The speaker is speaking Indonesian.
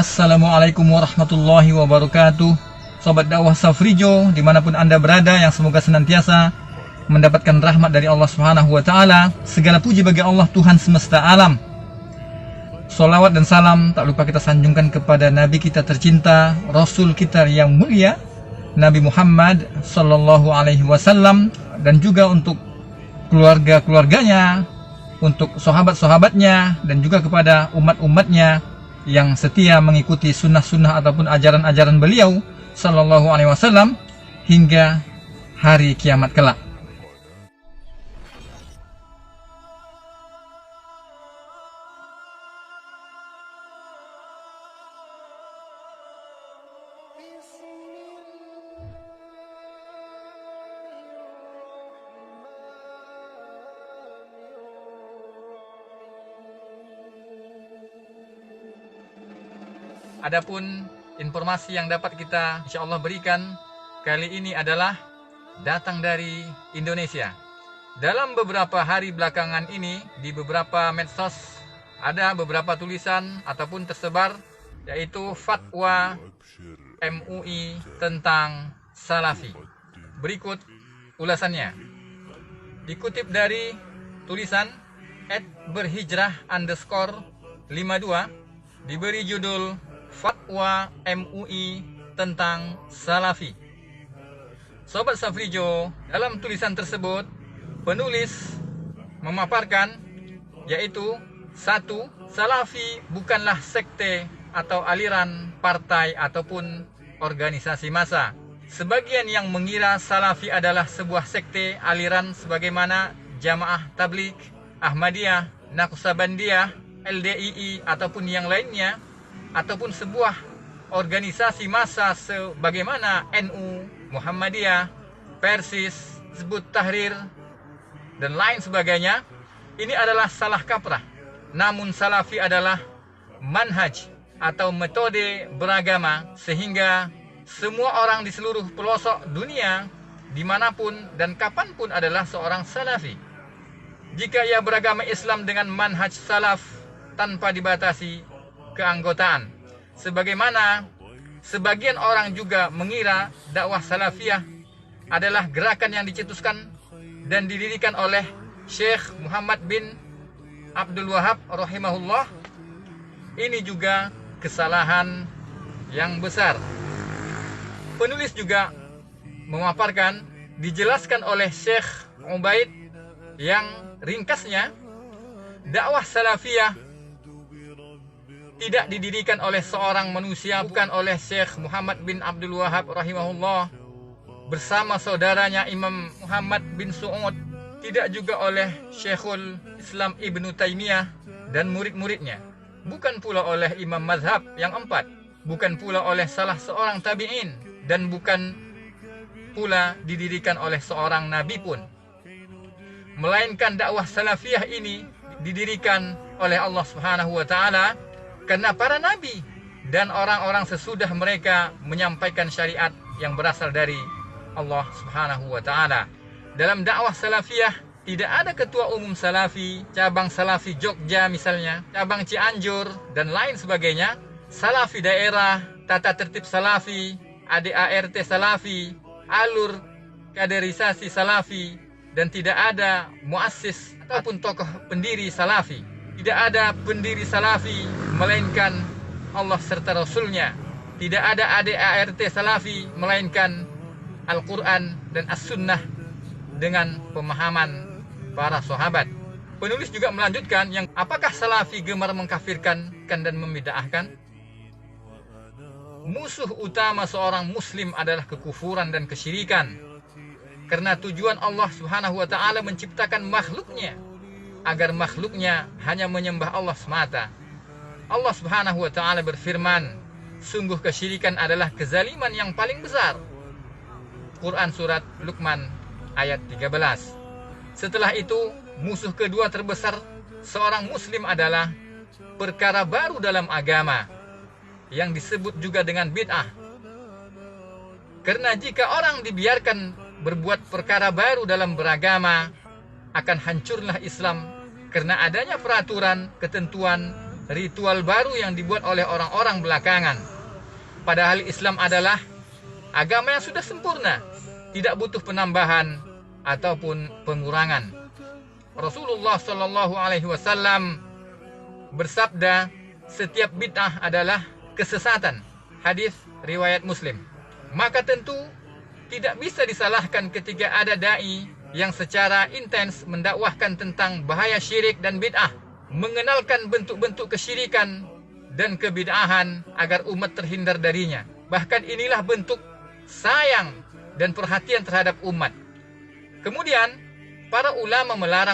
Assalamualaikum warahmatullahi wabarakatuh. Sobat dakwah Safrijo dimanapun anda berada, yang semoga senantiasa mendapatkan rahmat dari Allah Subhanahu wa ta'ala. Segala puji bagi Allah, Tuhan semesta alam. Salawat dan salam tak lupa kita sanjungkan kepada Nabi kita tercinta, Rasul kita yang mulia, Nabi Muhammad Sallallahu Alaihi Wasallam, dan juga untuk keluarga-keluarganya, untuk sahabat-sahabatnya, dan juga kepada umat-umatnya yang setia mengikuti sunnah-sunnah ataupun ajaran-ajaran beliau Sallallahu Alaihi Wasallam hingga hari kiamat kelak. Adapun informasi yang dapat kita insyaallah berikan kali ini adalah datang dari Indonesia. Dalam beberapa hari belakangan ini di beberapa medsos ada beberapa tulisan ataupun tersebar, yaitu fatwa MUI tentang Salafi. Berikut ulasannya. Dikutip dari tulisan @berhijrah_52 diberi judul Fatwa MUI tentang Salafi. Sobat Safrijo, dalam tulisan tersebut penulis memaparkan, yaitu 1. Salafi bukanlah sekte atau aliran partai ataupun organisasi massa. Sebagian yang mengira Salafi adalah sebuah sekte aliran sebagaimana Jamaah Tabligh, Ahmadiyah, Naqsabandiyah, LDII ataupun yang lainnya, ataupun sebuah organisasi massa sebagaimana NU, Muhammadiyah, Persis, Hizbut Tahrir, dan lain sebagainya. Ini adalah salah kaprah. Namun Salafi adalah manhaj atau metode beragama, sehingga semua orang di seluruh pelosok dunia, dimanapun dan kapanpun adalah seorang Salafi. Jika ia beragama Islam dengan manhaj salaf tanpa dibatasi keanggotaan, sebagaimana sebagian orang juga mengira dakwah salafiyah adalah gerakan yang dicetuskan dan didirikan oleh Syekh Muhammad bin Abdul Wahab rahimahullah. Ini juga kesalahan yang besar. Penulis juga memaparkan, dijelaskan oleh Syekh Ubaid yang ringkasnya, dakwah salafiyah tidak didirikan oleh seorang manusia, bukan oleh Syekh Muhammad bin Abdul Wahab rahimahullah bersama saudaranya Imam Muhammad bin Su'ud, tidak juga oleh Syekhul Islam Ibnu Taimiyah dan murid-muridnya, bukan pula oleh imam mazhab yang 4, bukan pula oleh salah seorang tabi'in, dan bukan pula didirikan oleh seorang nabi pun. Melainkan dakwah salafiyah ini didirikan oleh Allah Subhanahu wa ta'ala karena para nabi dan orang-orang sesudah mereka menyampaikan syariat yang berasal dari Allah Subhanahu wa ta'ala. Dalam dakwah salafiyah tidak ada ketua umum salafi, cabang salafi Jogja misalnya, cabang Cianjur dan lain sebagainya, salafi daerah, tata tertib salafi, ADART salafi, alur kaderisasi salafi, dan tidak ada muassis ataupun tokoh pendiri salafi. Tidak ada pendiri salafi melainkan Allah serta Rasulnya. Tidak ada ADART salafi melainkan Al-Quran dan As-Sunnah dengan pemahaman para sahabat. Penulis juga melanjutkan, yang apakah salafi gemar mengkafirkan dan membid'ahkan? Musuh utama seorang muslim adalah kekufuran dan kesyirikan. Karena tujuan Allah Subhanahu wa ta'ala menciptakan makhluknya agar makhluknya hanya menyembah Allah semata. Allah Subhanahu wa ta'ala berfirman, sungguh kesyirikan adalah kezaliman yang paling besar. Quran surat Luqman ayat 13. Setelah itu, musuh kedua terbesar seorang muslim adalah perkara baru dalam agama yang disebut juga dengan bid'ah. Karena jika orang dibiarkan berbuat perkara baru dalam beragama, akan hancurlah Islam karena adanya peraturan, ketentuan, ritual baru yang dibuat oleh orang-orang belakangan. Padahal Islam adalah agama yang sudah sempurna, tidak butuh penambahan ataupun pengurangan. Rasulullah Shallallahu Alaihi Wasallam bersabda, setiap bid'ah adalah kesesatan. Hadis riwayat Muslim. Maka tentu tidak bisa disalahkan ketika ada dai yang secara intens mendakwahkan tentang bahaya syirik dan bid'ah, mengenalkan bentuk-bentuk kesyirikan dan kebid'ahan agar umat terhindar darinya. Bahkan inilah bentuk sayang dan perhatian terhadap umat. Kemudian para ulama melarang